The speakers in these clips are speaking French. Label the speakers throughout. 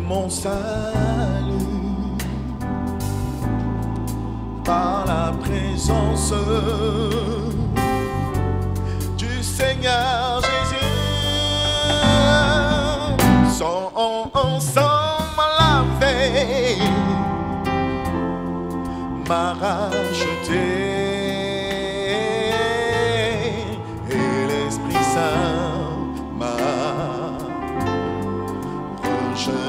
Speaker 1: mon salut, par la présence du Seigneur Jésus, son sang m'a lavé, m'a racheté, et l'Esprit Saint m'a régénéré.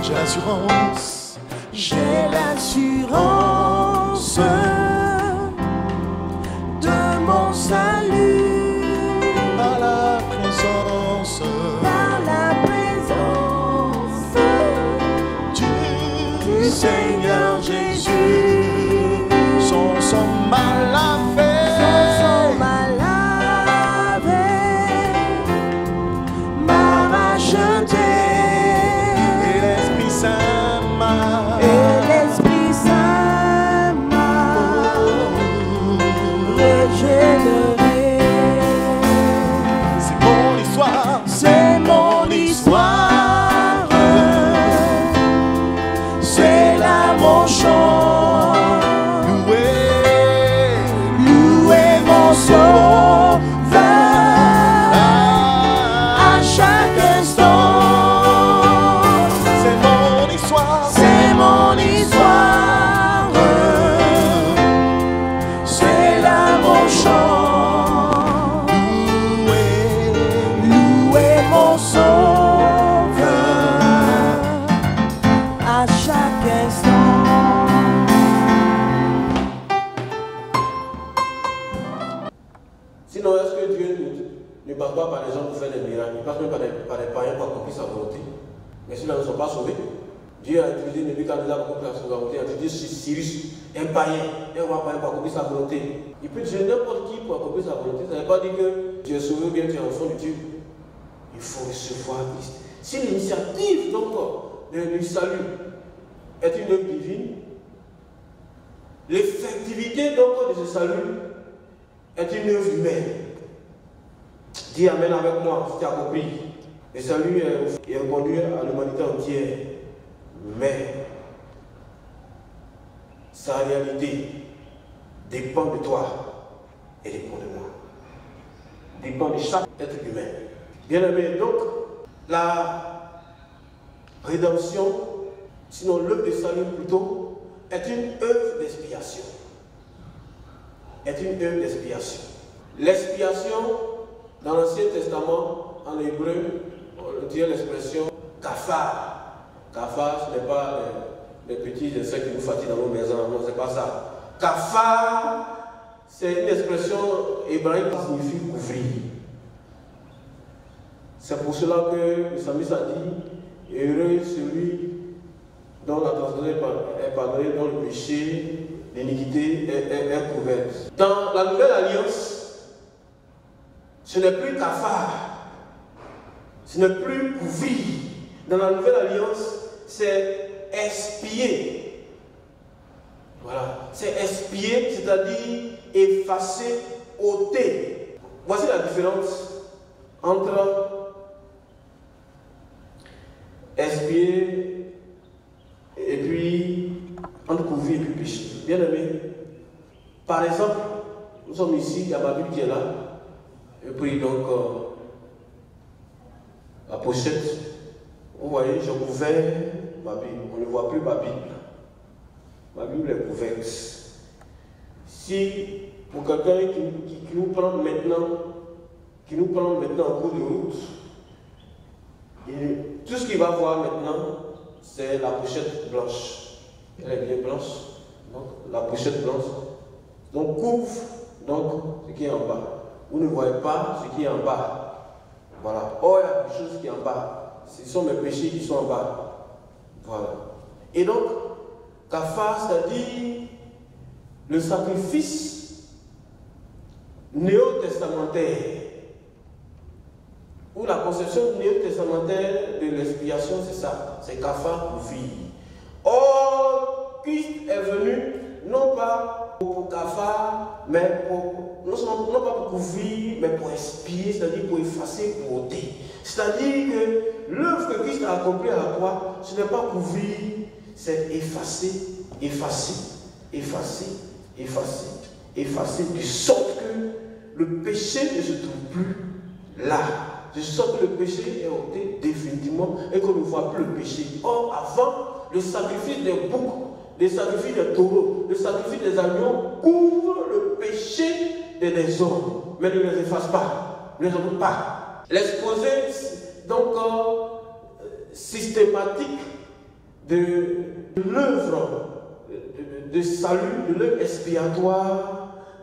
Speaker 1: J'ai l'assurance,
Speaker 2: j'ai l'assurance de mon salut,
Speaker 1: par la présence du Seigneur Jésus, son sang m'a lavé,
Speaker 2: m'a racheté,
Speaker 1: et l'Esprit Saint m'a
Speaker 2: régénéré.
Speaker 1: C'est mon histoire,
Speaker 2: C'est mon histoire, c'est là mon chant. Louez mon sauveur à chaque instant.
Speaker 1: c'est mon histoire,
Speaker 2: C'est mon histoire, c'est là mon chant. Louez mon sauveur à chaque instant.
Speaker 3: Sinon, est-ce que Dieu ne passe pas par les gens pour faire des miracles? Il passe même par des païens pour accomplir sa volonté. Mais ceux-là ne sont pas sauvés. Dieu a utilisé Nebuchadnezzar pour accomplir sa volonté. Il a utilisé Cyrus, un païen, un roi païen pour accomplir sa volonté. Il peut utiliser n'importe qui pour accomplir sa volonté. Ça ne veut pas dire que tu es sauvé ou bien tu es enfant de Dieu. Il faut recevoir Christ. Si l'initiative donc du salut est une œuvre divine, l'effectivité donc de ce salut est une œuvre humaine. Dis amen avec moi si tu as compris. Le salut est reconnu à l'humanité entière. Mais sa réalité dépend de toi et dépend de moi. Dépend de chaque être humain. Bien aimé, donc la rédemption, sinon l'œuvre de salut plutôt, est une œuvre d'expiation. Est une œuvre d'expiation. L'expiation, dans l'Ancien Testament, en hébreu, on dirait l'expression kafar. Kafar, ce n'est pas les petits insectes qui nous fatiguent dans nos maisons, non, c'est pas ça. Kafar, c'est une expression hébraïque qui signifie couvrir. C'est pour cela que le psalmiste a dit, heureux celui dont la transgression est pardonnée, dont le péché, l'iniquité est couverte. Dans la nouvelle alliance, ce n'est plus kafar, ce n'est plus couvrir. Dans la nouvelle alliance, c'est expier. Voilà, c'est expier, c'est-à-dire effacer, ôter. Voici la différence entre expier et puis entre couvrir et puis pécher. Bien aimé, par exemple, nous sommes ici, il y a ma Bible qui est là, et puis donc la pochette, vous voyez, j'ai couvert ma Bible, on ne voit plus ma Bible. Ma Bible est couverte. Si pour quelqu'un qui nous prend maintenant en cours de route, tout ce qu'il va voir maintenant, c'est la pochette blanche. Elle est bien blanche, donc la pochette blanche. Donc couvre donc ce qui est en bas. Vous ne voyez pas ce qui est en bas. Voilà. Oh, il y a quelque chose qui est en bas. Ce sont mes péchés qui sont en bas. Voilà. Et donc, kafar, c'est-à-dire le sacrifice néo-testamentaire, ou la conception néo-testamentaire de l'expiation, c'est ça, c'est kafar pour vie. Or, Christ est venu non pas pour kafar, mais non pas pour couvrir, mais pour expier, c'est-à-dire pour effacer, pour ôter. C'est-à-dire que l'œuvre que a accompli à la croix, ce n'est pas couvrir, c'est effacer, effacer, effacer, effacer, effacer, de sorte que le péché ne se trouve plus là. De sorte que le péché est ôté définitivement et qu'on ne voit plus le péché. Or, avant, le sacrifice des boucs, le sacrifice des taureaux, le sacrifice des agneaux couvre le péché des hommes, mais ne les efface pas, ne les ôte pas. L'exposé donc systématique de l'œuvre de salut, de l'œuvre expiatoire,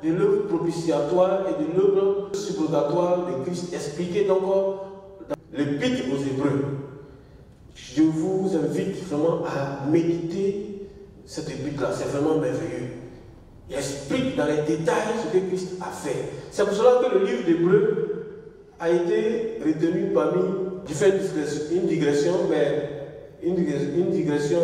Speaker 3: de l'œuvre propitiatoire et de l'œuvre subrogatoire de Christ expliqué donc dans l'Épître aux Hébreux. Je vous invite vraiment à méditer cette épître-là, c'est vraiment merveilleux. Il explique dans les détails ce que Christ a fait. C'est pour cela que le livre d'Hébreux a été retenu parmi, je fais une digression, mais une digression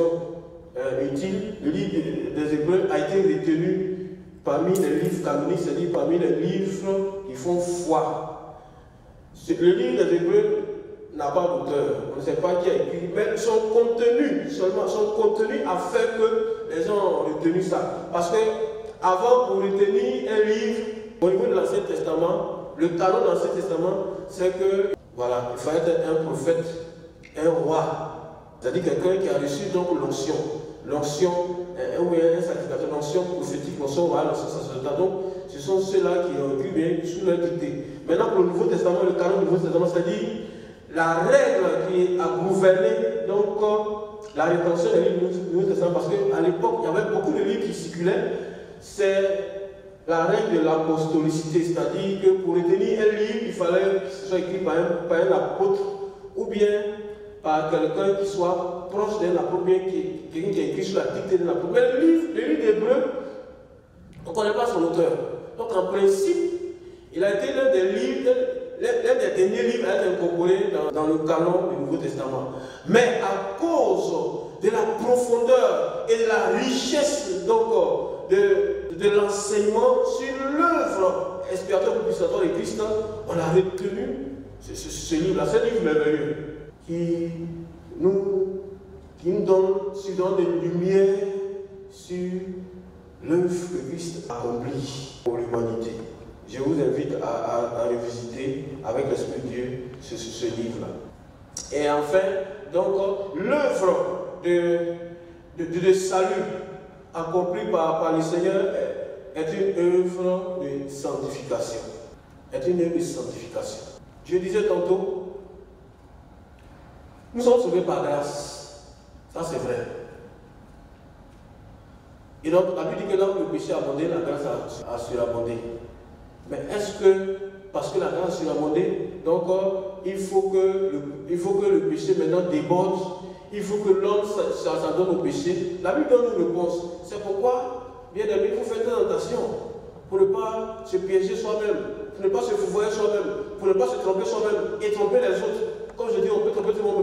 Speaker 3: utile. Le livre des Hébreux a été retenu parmi les livres canoniques, c'est-à-dire parmi les livres qui font foi. Le livre des Hébreux n'a pas d'auteur, on ne sait pas qui a écrit, mais son contenu seulement, son contenu a fait que les gens ont retenu ça. Parce que avant, pour retenir un livre, au niveau de l'Ancien Testament, le canon de l'Ancien Testament, c'est que, voilà, il fallait être un prophète, un roi, c'est-à-dire quelqu'un qui a reçu donc l'onction, ou un sacrificateur, l'onction prophétique, l'onction royale, l'onction sacerdotale. Donc, ce sont ceux-là qui ont écrit bien sous leur dictée. Maintenant, pour le Nouveau Testament, le canon du Nouveau Testament, c'est-à-dire la règle qui a gouverné donc la rétention des livres du Nouveau Testament, parce qu'à l'époque, il y avait beaucoup de livres qui circulaient. C'est la règle de l'apostolicité, c'est-à-dire que pour retenir un livre, il fallait que ce soit écrit par un apôtre ou bien par quelqu'un qui soit proche d'un apôtre, bien quelqu'un qui a écrit sur la dictée d'un apôtre. Mais le livre d'Hébreux, on ne connaît pas son auteur. Donc en principe, il a été l'un des livres, l'un des derniers livres à être incorporé dans le canon du Nouveau Testament. Mais à cause de la profondeur et de la richesse donc, de l'enseignement sur l'œuvre expiatoire propitiatoire de Christ, on a retenu ce livre-là, ce livre merveilleux qui nous donne des lumières sur l'œuvre que Christ a accomplie pour l'humanité. Je vous invite à revisiter avec l'Esprit de Dieu ce livre-là. Et enfin, donc, l'œuvre de salut accomplie par le Seigneur est une œuvre de sanctification. Est une œuvre de sanctification. Je disais tantôt, nous sommes sauvés par grâce. Ça c'est vrai. Et donc, la Bible dit que là où le péché a abondé, la grâce a surabondé. Mais est-ce que, parce que la grâce a surabondé, donc il faut que le péché maintenant déborde, il faut que l'homme s'adonne au péché? La Bible donne une réponse. C'est pourquoi, bien aimé, il faut faire tentation pour ne pas se piéger soi-même, pour ne pas se fouvoyer soi-même, pour ne pas se tromper soi-même et tromper les autres. Comme je dis, on peut tromper tout le monde, on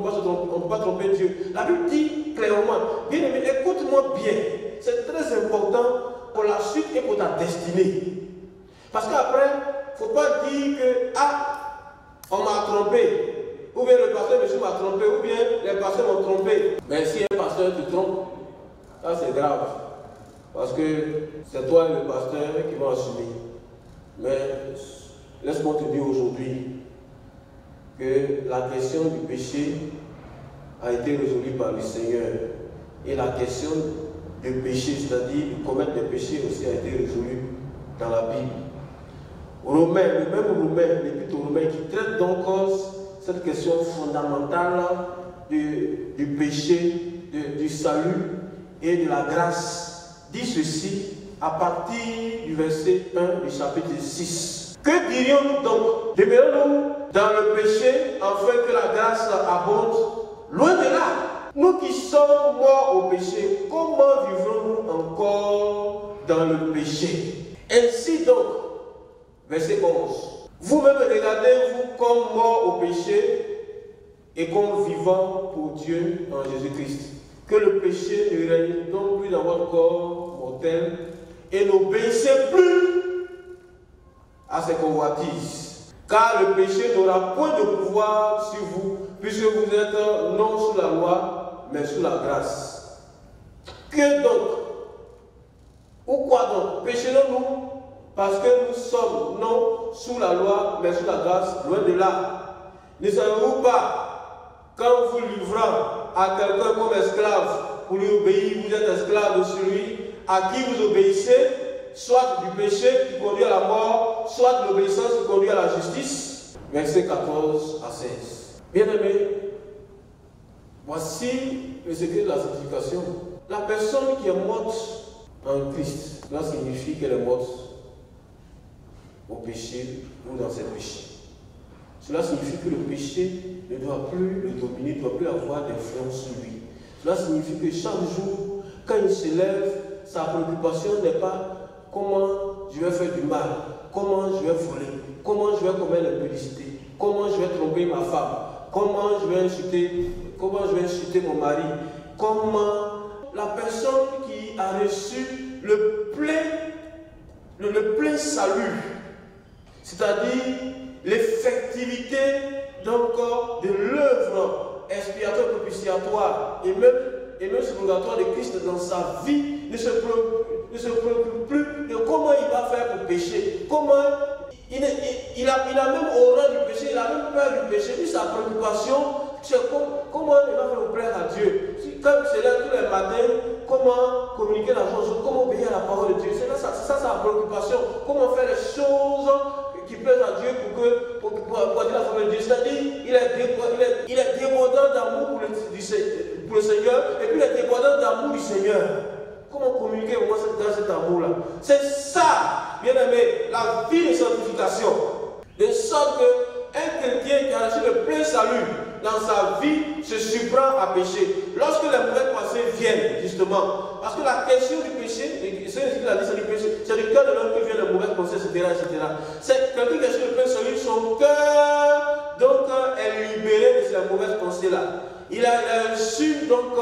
Speaker 3: ne peut pas tromper Dieu. La Bible dit clairement, bien aimé, écoute-moi bien, c'est très important pour la suite et pour ta destinée. Parce qu'après, il ne faut pas dire que, on m'a trompé, ou bien le pasteur monsieur m'a trompé, ou bien les pasteurs m'ont trompé. Mais si un pasteur te trompe, ça c'est grave. Parce que c'est toi et le pasteur qui vont assumer. Mais laisse-moi te dire aujourd'hui que la question du péché a été résolue par le Seigneur. Et la question du péché, c'est-à-dire de commettre des péchés aussi, a été résolue dans la Bible. Romains, le même Romain, l'Épître aux Romains, qui traite donc cette question fondamentale du péché, du salut et de la grâce, dit ceci à partir du verset 1 du chapitre 6. Que dirions-nous donc? Demeurons-nous dans le péché afin que la grâce abonde? Loin de là. Nous qui sommes morts au péché, comment vivrons-nous encore dans le péché? Ainsi donc, verset 11. Vous-même regardez-vous comme morts au péché et comme vivants pour Dieu en Jésus-Christ. Que le péché ne règne donc plus dans votre corps mortel et n'obéissez plus à ses convoitises. Car le péché n'aura point de pouvoir sur vous, puisque vous êtes non sous la loi, mais sous la grâce. Que donc? Ou quoi donc? Pécherons-nous parce que nous sommes non sous la loi, mais sous la grâce? Loin de là. Ne savez-vous pas, quand vous livrant à quelqu'un comme esclave, pour lui obéir, vous êtes esclave de celui à qui vous obéissez, soit du péché qui conduit à la mort, soit de l'obéissance qui conduit à la justice? Versets 14 à 16. Bien-aimés, voici le secret de la sanctification. La personne qui est morte en Christ, cela signifie qu'elle est morte au péché ou dans ses péchés. Cela signifie que le péché ne doit plus le dominer, ne doit plus avoir d'influence sur lui. Cela signifie que chaque jour, quand il se lève, sa préoccupation n'est pas comment je vais faire du mal, comment je vais voler, comment je vais commettre l'impudicité, comment je vais tromper ma femme, comment je vais insulter mon mari, comment la personne qui a reçu le plein salut, c'est-à-dire l'effectivité donc de l'œuvre expiatoire propitiatoire et même surrogatoire de Christ dans sa vie, ne se préoccupe plus de comment il va faire pour pécher, comment il a même horreur du péché, il a même peur du péché, puis sa préoccupation, c'est comment il va faire pour plaire à Dieu. Quand il se lève tous les matins, comment communiquer la chose, comment obéir à la parole de Dieu, c'est ça sa préoccupation, comment faire les choses qui plaisent à Dieu pour dire la parole de Dieu. C'est-à-dire, il est débordant d'amour pour le Seigneur, et puis il est débordant d'amour du Seigneur. Comment communiquer au moins dans cet amour-là? C'est ça, bien aimé, la vie de sanctification. De sorte qu'un chrétien qui a reçu le plein salut dans sa vie se surprend à pécher. Lorsque les mauvaises pensées viennent, justement, parce que la question du péché, c'est la liste du péché, c'est du cœur de l'homme que viennent les mauvaises pensées, etc. C'est quelqu'un qui a reçu le plein salut, son cœur donc est libéré de ces mauvaises pensées-là. Il a reçu donc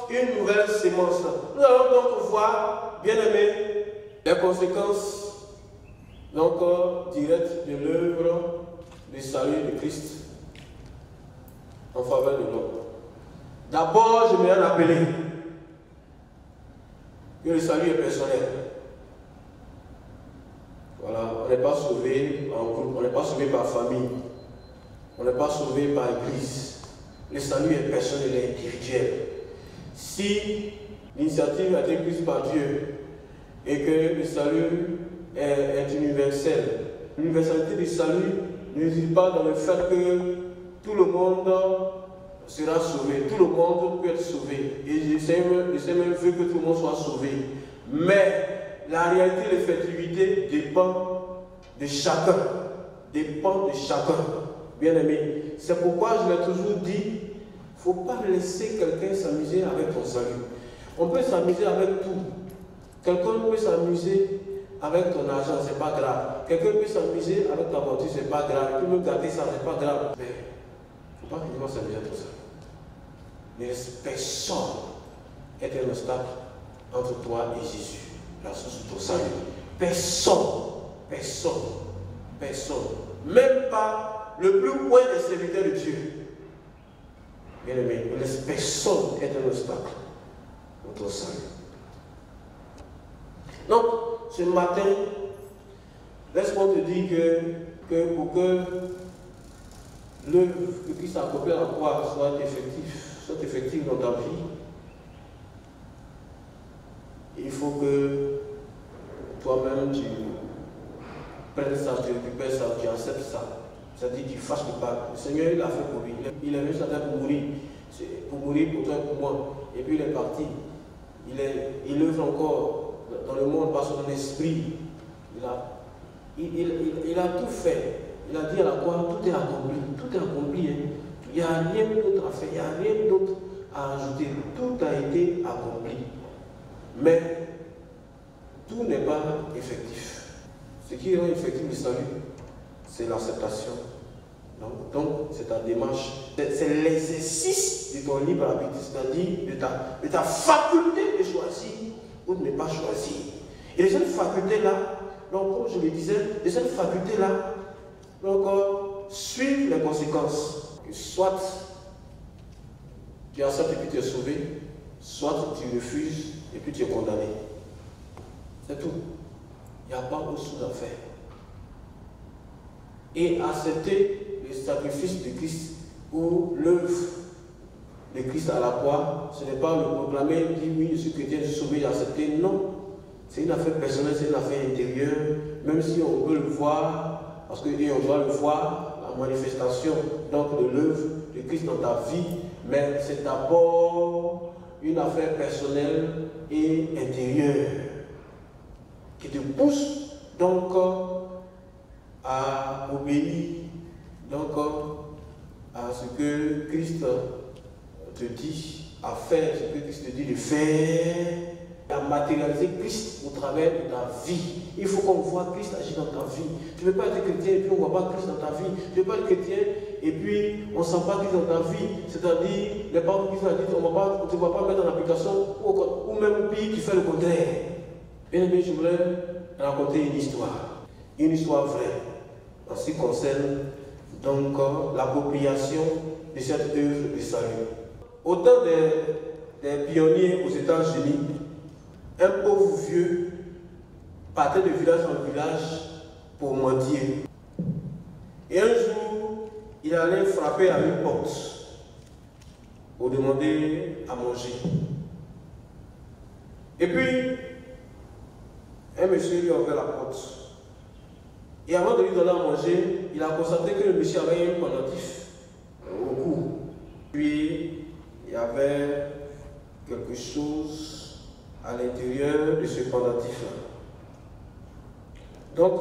Speaker 3: une nouvelle sémence. Nous allons donc voir, bien aimé, les conséquences donc directes de l'œuvre du salut de Christ en faveur de l'homme. D'abord, je vais rappeler que le salut est personnel. Voilà, on n'est pas sauvé en groupe, on n'est pas sauvé par famille, on n'est pas sauvé par église. Le salut est personnel et individuel. Si l'initiative a été prise par Dieu et que le salut est universel, l'universalité du salut ne réside pas dans le fait que tout le monde sera sauvé, tout le monde peut être sauvé. Et je sais même vu que tout le monde soit sauvé. Mais la réalité, l'effectivité dépend de chacun. Dépend de chacun. Bien aimé, c'est pourquoi je l'ai toujours dit, il ne faut pas laisser quelqu'un s'amuser avec ton salut. On peut s'amuser avec tout. Quelqu'un peut s'amuser avec ton argent, c'est pas grave. Quelqu'un peut s'amuser avec ta voiture, c'est pas grave. Il peut me gâter ça, c'est pas grave. Mais il ne faut pas qu'il va s'amuser à tout ça. Mais personne est un obstacle entre toi et Jésus, la source de ton salut. Personne. Même pas le plus loin des serviteurs de Dieu. Bien aimé, personne est un obstacle pour ton salut. Donc, ce matin, laisse-moi te dire que pour que l'œuvre que Christ a accomplie à la croix soit effective dans ta vie, il faut que toi-même tu prennes ça, tu récupères ça, tu acceptes ça. C'est-à-dire qu'il fasse le pas. Le Seigneur, il a fait pour lui. Il est venu sur la terre pour mourir pour toi et pour moi. Et puis il est parti. Il œuvre encore dans le monde par son esprit. Il a tout fait. Il a dit à la croix, tout est accompli. Tout est accompli. Hein. Il n'y a rien d'autre à faire. Il n'y a rien d'autre à ajouter. Tout a été accompli. Mais tout n'est pas effectif. Ce qui rend effectif le salut, c'est l'acceptation. Donc, c'est ta démarche. C'est l'exercice de ton libre arbitre, c'est-à-dire de ta faculté de choisir ou de ne pas choisir. Et cette faculté-là, donc, comme je le disais, de cette faculté-là, donc, suivent les conséquences. Soit tu acceptes et puis tu es sauvé, soit tu refuses et puis tu es condamné. C'est tout. Il n'y a pas autre chose à faire. Et accepter le sacrifice de Christ ou l'œuvre de Christ à la croix, ce n'est pas le proclamer, dire oui, je suis chrétien, je suis sauvé, j'ai accepté. Non. C'est une affaire personnelle, c'est une affaire intérieure, même si on veut le voir, parce qu'on doit le voir, la manifestation donc de l'œuvre de Christ dans ta vie, mais c'est d'abord une affaire personnelle et intérieure qui te pousse donc à obéir donc à ce que Christ te dit, à faire ce que Christ te dit de faire, à matérialiser Christ au travers de ta vie. Il faut qu'on voit Christ agir dans ta vie. Tu ne peux pas être chrétien et puis on ne voit pas Christ dans ta vie. Tu ne peux pas être chrétien et puis on ne sent pas Christ dans ta vie. C'est-à-dire, les paroles que Christ a dites, on ne te voit pas mettre en application ou même pire, tu fais le contraire. Bien aimé, je voulais raconter une histoire vraie, en ce qui concerne donc l'appropriation de cette œuvre de salut. Au temps des pionniers aux États-Unis, un pauvre vieux partait de village en village pour mendier. Et un jour, il allait frapper à une porte pour demander à manger. Et puis, un monsieur lui a ouvert la porte. Et avant de lui donner à manger, il a constaté que le monsieur avait un pendentif au cou. Puis, il y avait quelque chose à l'intérieur de ce pendentif-là. Donc,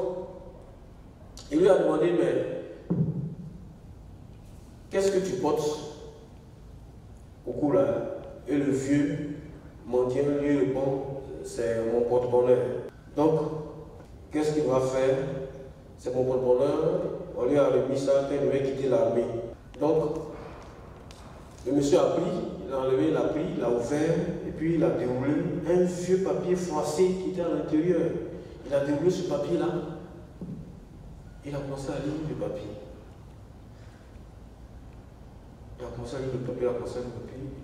Speaker 3: il lui a demandé, mais qu'est-ce que tu portes au cou là? Et le vieux mendiant lui répond, c'est mon porte-bonheur. Donc, qu'est-ce qu'il va faire? C'est mon porte-bonheur. On lui a remis ça quand il devait quitter l'armée. Donc, le monsieur a pris, il a enlevé, il a pris, il a ouvert, et puis il a déroulé un vieux papier froissé qui était à l'intérieur. Il a déroulé ce papier-là. Il a commencé à lire le papier. Il a commencé à lire le papier,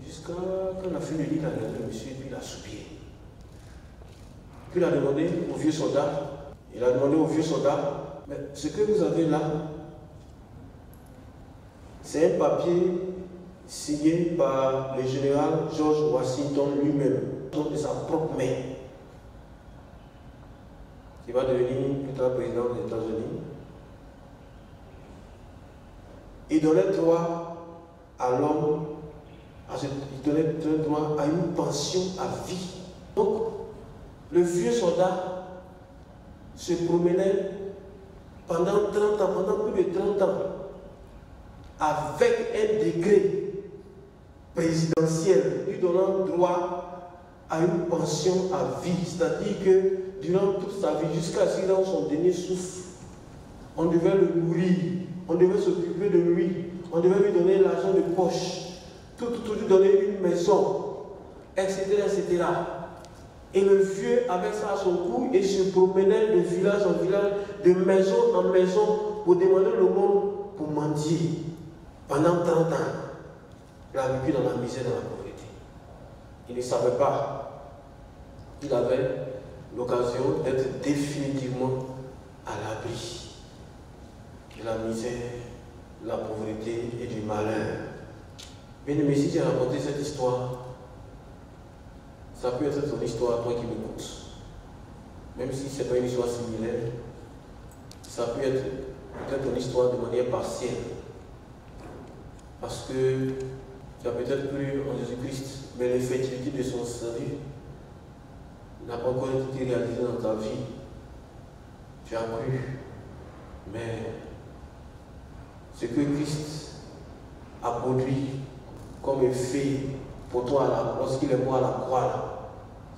Speaker 3: jusqu'à quand il a fini de lire, il a regardé le monsieur, et puis il a soupiré. Puis il a demandé au vieux soldat, mais ce que vous avez là, c'est un papier signé par le général George Washington lui-même, de sa propre main. Il va devenir plus tard président des États-Unis. Il donnait droit à l'homme, il donnait droit à une pension à vie. Donc, le vieux soldat se promenait pendant 30 ans, pendant plus de 30 ans, avec un décret présidentiel lui donnant droit à une pension à vie. C'est-à-dire que durant toute sa vie, jusqu'à ce qu'il ait son dernier souffle, on devait le nourrir, on devait s'occuper de lui, on devait lui donner l'argent de poche, tout lui donner une maison, etc., etc. Et le vieux avait ça à son cou et se promenait de village en village, de maison en maison, pour demander le monde pour mendier. Pendant 30 ans, il a vécu dans la misère, dans la pauvreté. Il ne savait pas qu'il avait l'occasion d'être définitivement à l'abri de la misère, de la pauvreté et du malheur. Bien aimé, si j'ai raconté cette histoire, ça peut être ton histoire, toi qui m'écoutes. Même si ce n'est pas une histoire similaire, ça peut être peut-être ton histoire de manière partielle. Parce que tu as peut-être cru en Jésus-Christ, mais l'effectivité de son salut n'a pas encore été réalisée dans ta vie. Tu as cru, mais ce que Christ a produit comme effet pour toi lorsqu'il est mort à la croix,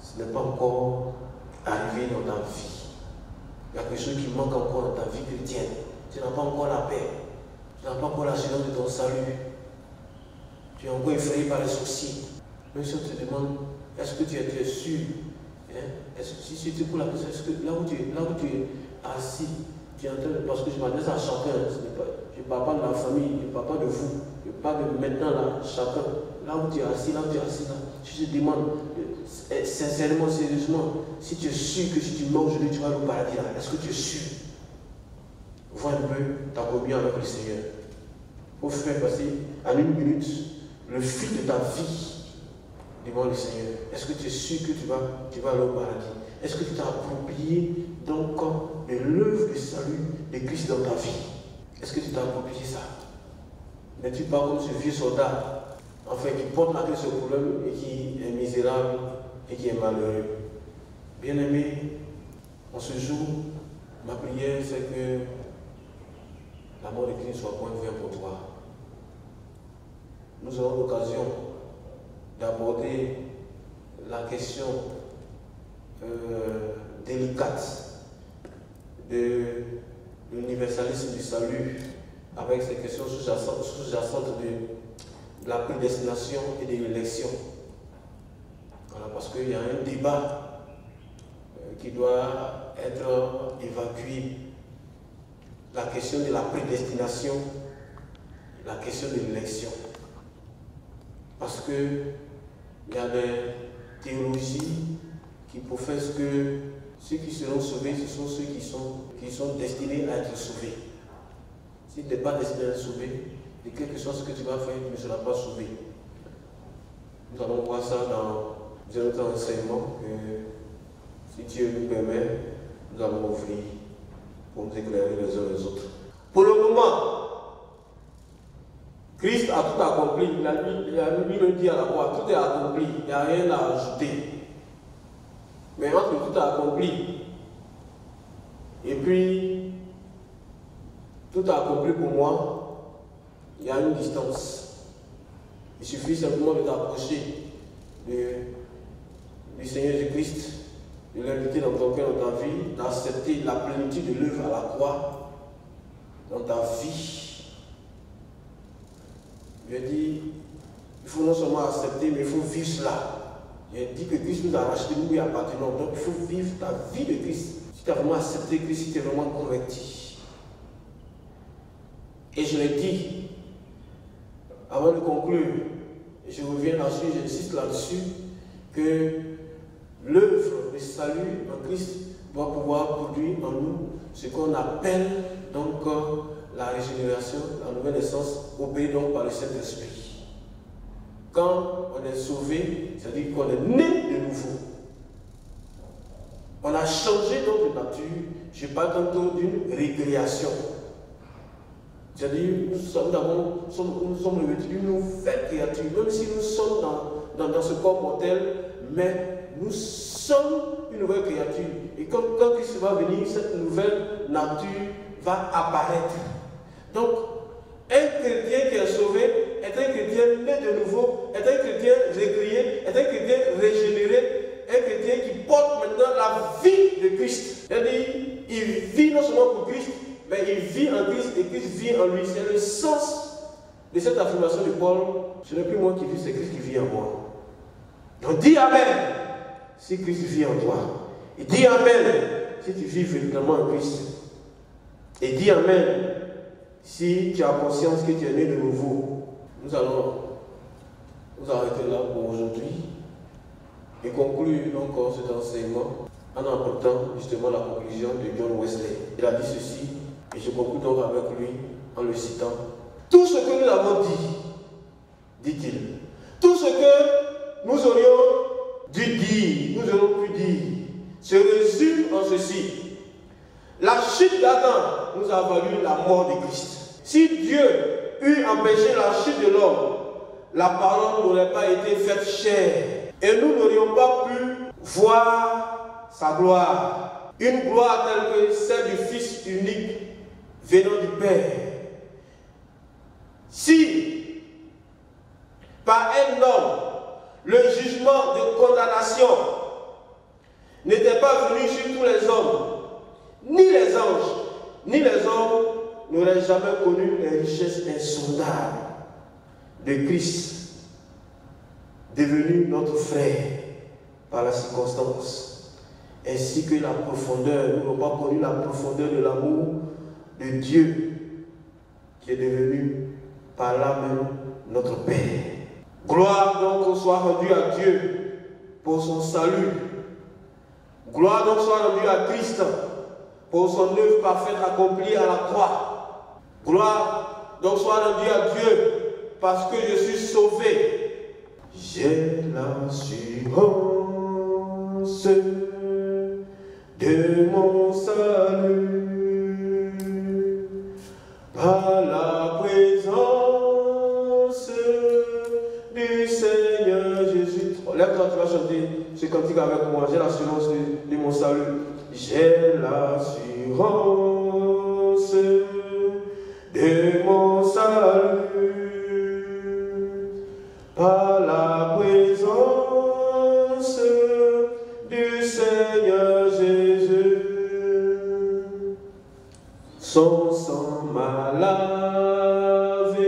Speaker 3: ce n'est pas encore arrivé dans ta vie. Il y a quelque chose qui manque encore dans ta vie chrétienne. Tu n'as pas encore la paix. Tu n'as pas encore l'assurance de ton salut. Tu es encore effrayé par les soucis. Même si on te demande, est-ce que tu es sûr? Si tu es pour la personne, est-ce que là où tu es assis, tu es en train de... Parce que je m'adresse à chacun. Je ne parle pas de la famille, je ne parle pas de vous. Je parle de maintenant là, chacun. là où tu es assis, là, je te demande sincèrement, sérieusement, si tu es sûr que si tu meurs aujourd'hui, tu vas au paradis là, est-ce que tu es sûr? Vois un peu ta communion avec le Seigneur. Il faut faire passer en 1 minute le fil de ta vie devant le Seigneur. Est-ce que tu es sûr que tu vas aller au paradis? Est-ce que tu t'as approprié donc de l'œuvre de salut de Christ dans ta vie? Est-ce que tu t'as approprié ça? N'es-tu pas comme ce vieux soldat, enfin qui porte la tête sur le problème et qui est misérable et qui est malheureux? Bien-aimé, en ce jour, ma prière c'est que la mort de Christ ne soit point vaine pour toi. Nous aurons l'occasion d'aborder la question délicate de l'universalisme du salut avec ces questions sous-jacentes de la prédestination et de l'élection. Voilà, parce qu'il y a un débat qui doit être évacué. La question de la prédestination, la question de l'élection. Parce qu'il y a des théologies qui professent que ceux qui seront sauvés, ce sont ceux qui sont destinés à être sauvés. Si tu n'es pas destiné à être sauvé, de quelque chose que tu vas faire, tu ne seras pas sauvé. Nous allons voir ça dans un autre enseignement que, si Dieu nous permet, nous allons ouvrir pour nous éclairer les uns les autres. Pour le moment, Christ a tout accompli. Il a lui-même dit à la croix, tout est accompli, il n'y a rien à ajouter. Mais entre tout est accompli, et puis tout est accompli pour moi, il y a une distance. Il suffit simplement de t'approcher du Seigneur Jésus-Christ, de l'inviter dans ton cœur, dans ta vie, d'accepter la plénitude de l'œuvre à la croix dans ta vie. Je dis, il faut non seulement accepter, mais il faut vivre cela. J'ai dit que Christ nous a racheté, nous lui appartenons. Donc il faut vivre ta vie de Christ. Si tu as vraiment accepté Christ, si tu es vraiment converti. Et je l'ai dit, avant de conclure, je reviens là-dessus, j'insiste là-dessus, que l'œuvre de salut en Christ doit pouvoir produire en nous ce qu'on appelle donc la régénération, la nouvelle naissance, opérée donc par le Saint-Esprit. Quand on est sauvé, c'est-à-dire qu'on est né de nouveau. On a changé notre nature, je parle tantôt d'une récréation. C'est-à-dire nous sommes revêtus d'une nouvelle créature, même si nous sommes dans ce corps mortel, mais nous sommes une nouvelle créature. Et quand Christ va venir, cette nouvelle nature va apparaître. Donc, un chrétien qui est sauvé est un chrétien né de nouveau, est un chrétien récréé, est un chrétien régénéré, un chrétien qui porte maintenant la vie de Christ. C'est-à-dire, il vit non seulement pour Christ, mais il vit en Christ et Christ vit en lui. C'est le sens de cette affirmation de Paul. Ce n'est plus moi qui vis, c'est Christ qui vit en moi. Donc dis Amen si Christ vit en toi. Et dis Amen si tu vis véritablement en Christ. Et dis Amen si tu as conscience que tu es né de nouveau. Nous allons nous arrêter là pour aujourd'hui et conclure donc cet enseignement en apportant justement la conclusion de John Wesley. Il a dit ceci, et je conclue donc avec lui en le citant. Tout ce que nous avons dit, dit-il, tout ce que nous aurions dû dire, nous aurions pu dire, se résume en ceci. La chute d'Adam nous a valu la mort de Christ. Si Dieu eût empêché la chute de l'homme, la parole n'aurait pas été faite chair. Et nous n'aurions pas pu voir sa gloire. Une gloire telle que celle du Fils unique venant du Père. Si, par un homme, le jugement de condamnation n'était pas venu sur tous les hommes, ni les anges, ni les hommes n'auraient jamais connu les richesses insondables de Christ, devenu notre frère par la circonstance, ainsi que la profondeur. Nous n'avons pas connu la profondeur de l'amour de Dieu qui est devenu par là même notre Père. Gloire donc soit rendue à Dieu pour son salut. Gloire donc soit rendue à Christ pour son œuvre parfaite accomplie à la croix. Gloire donc soit rendue à Dieu parce que je suis sauvé. J'ai l'assurance de mon salut par la présence du Seigneur Jésus. Lève-toi, tu vas chanter ce cantique avec moi. J'ai l'assurance de mon salut. J'ai l'assurance de mon salut par la présence du Seigneur Jésus. Son sang m'a lavé,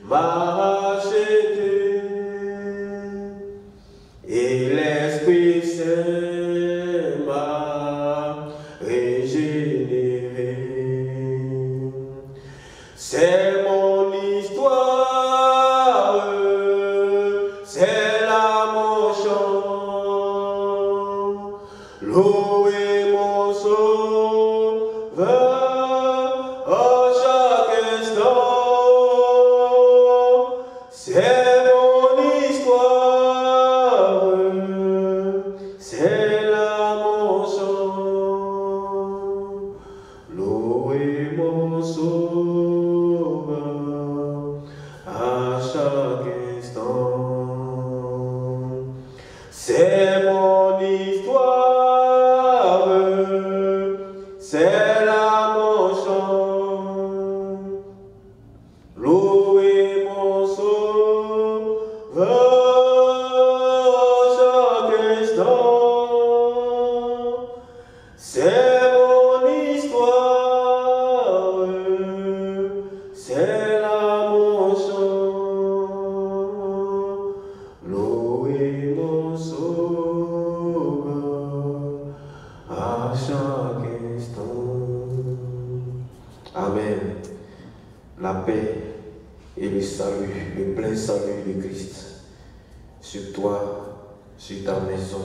Speaker 3: m'a racheté, et l'Esprit Saint m'a régénéré. C'est mon histoire, c'est là mon chant, louez mon Sauveur à chaque instant. C'est mon histoire, c'est là mon chant, louez mon Sauveur à chaque instant. C'est mon histoire, c'est là mon chant, louez mon Sauveur à chaque instant. C'est mon histoire, c'est là mon chant, louez mon Sauveur à chaque instant. Amen. La paix et le salut, le plein salut de Christ sur toi, sur ta maison,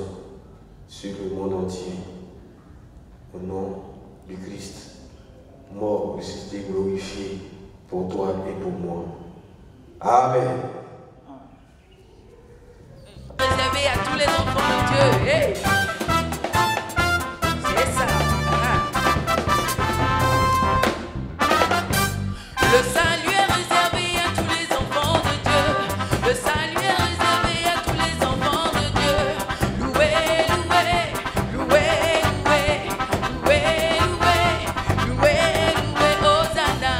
Speaker 3: sur le monde entier. Au nom du Christ, mort, ressuscité, glorifié pour toi et pour moi. Amen.
Speaker 4: Réservé à tous les enfants de Dieu. Hey! C'est ça. Le salut est réservé à tous les enfants de Dieu. Le salut est réservé à tous les enfants de Dieu. Louez, louez, louez, louez, louez, louez, louez, Hosanna.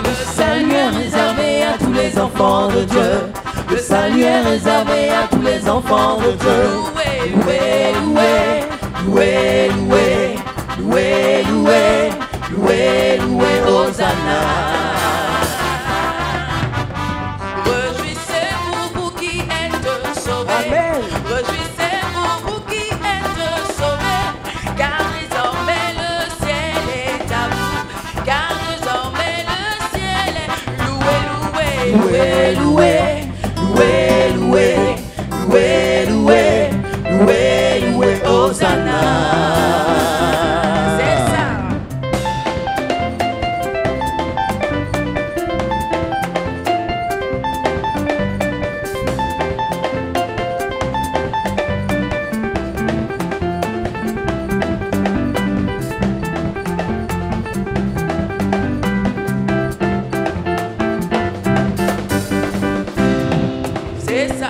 Speaker 4: Le salut est réservé à tous les enfants de Dieu. Le salut est réservé à tous les enfants de Dieu. Louez, louez, louez, louez, louez, louez, louez, louez, Hosanna. Réjouissez-vous, vous qui êtes sauvés.
Speaker 2: Amen.
Speaker 4: Réjouissez-vous, vous qui êtes sauvés. Car désormais le ciel est à vous. Car désormais le ciel est loué, loué, loué, loué, loué, loué, loué, loué, loué, Hosanna. C'est ça. C'est ça.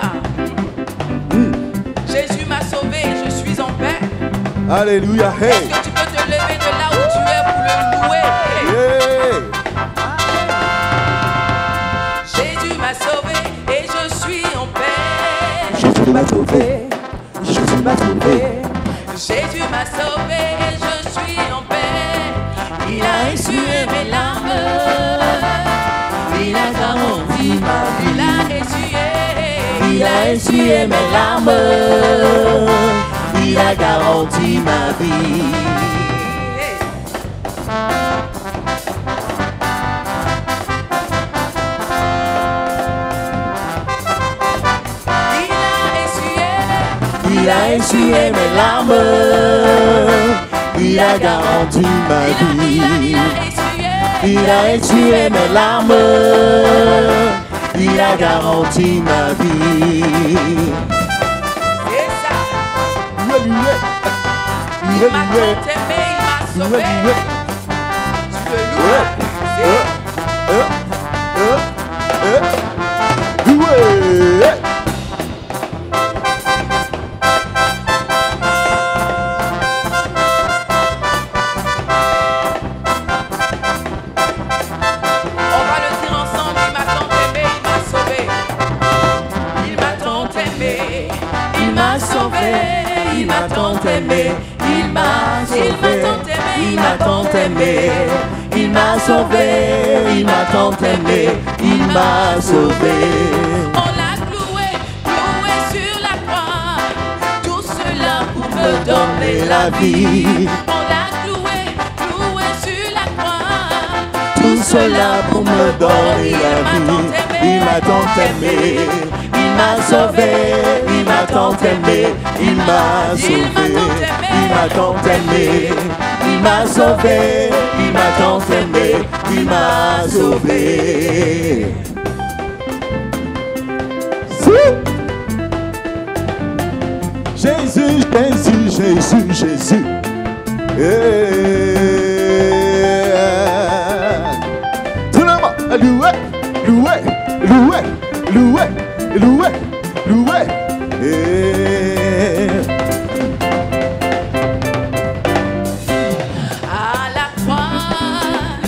Speaker 4: Jésus m'a sauvé, je suis en paix.
Speaker 1: Alléluia.
Speaker 4: Est-ce
Speaker 1: Hey.
Speaker 4: que tu peux te lever de là où tu es pour le louer?
Speaker 1: Yeah.
Speaker 4: Jésus m'a sauvé et je suis en paix.
Speaker 2: Jésus m'a sauvé, Jésus m'a sauvé.
Speaker 4: Jésus m'a sauvé et je suis en paix. Il a essuyé mes larmes. Il a garanti ma vie. Il a essuyé mes larmes. Il a garanti ma vie.
Speaker 1: Il a essuyé mes larmes. Il a garanti ma vie. Il a essuyé mes larmes. Il a garanti ma vie.
Speaker 4: C'est ça. Il m'a tant aimé, il m'a sauvé. Tu veux louer?
Speaker 1: Il m'a tant aimé, il m'a sauvé, il m'a tant aimé, il m'a sauvé, il m'a tant aimé, il m'a sauvé.
Speaker 4: On l'a cloué, cloué sur la croix, tout cela pour me donner la vie. On l'a cloué, cloué sur la croix,
Speaker 1: tout cela pour me donner la vie. Il m'a tant aimé. Il m'a sauvé, il m'a tant aimé, il m'a sauvé, il m'a tant aimé, il m'a sauvé, il m'a tant aimé, il m'a sauvé. Jésus, Jésus, Jésus, Jésus. Tout le monde, louez, louez, louez, louez. Loué, loué,
Speaker 4: À la croix,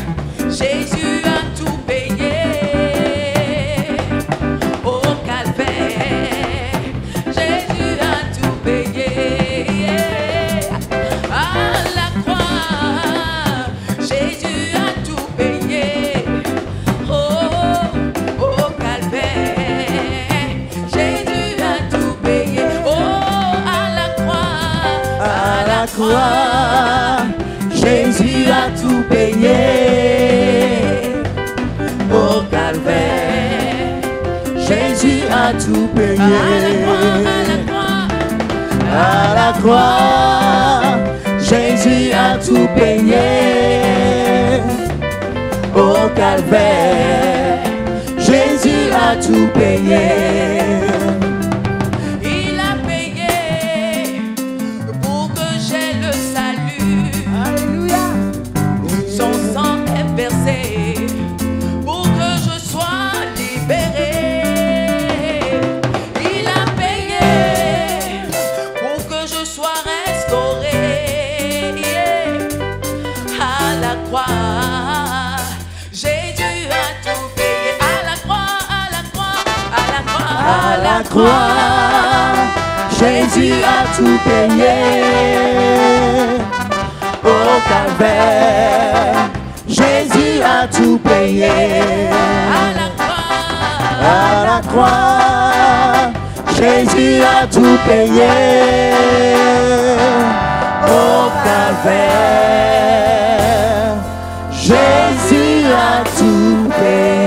Speaker 4: Jésus a tout payé. Au calvaire, Jésus a tout payé. À la croix, Jésus a tout payé. Au calvaire, Jésus a tout payé. Oh, à la croix,
Speaker 1: Jésus a tout payé. Au calvaire, Jésus a tout payé. À la croix, Jésus a tout payé. Au calvaire, Jésus a tout payé.
Speaker 4: Il a payé pour que j'aie le salut.
Speaker 2: Alléluia.
Speaker 4: Son sang est versé pour que je sois libéré. Il a payé pour que je sois restauré. À la croix, Jésus a tout payé. À la croix, à la croix, à la croix,
Speaker 1: À la croix, Jésus a tout payé. Au calvaire, Jésus a tout payé.
Speaker 4: à la croix.
Speaker 1: À la croix, Jésus a tout payé. Au calvaire, Jésus a tout payé.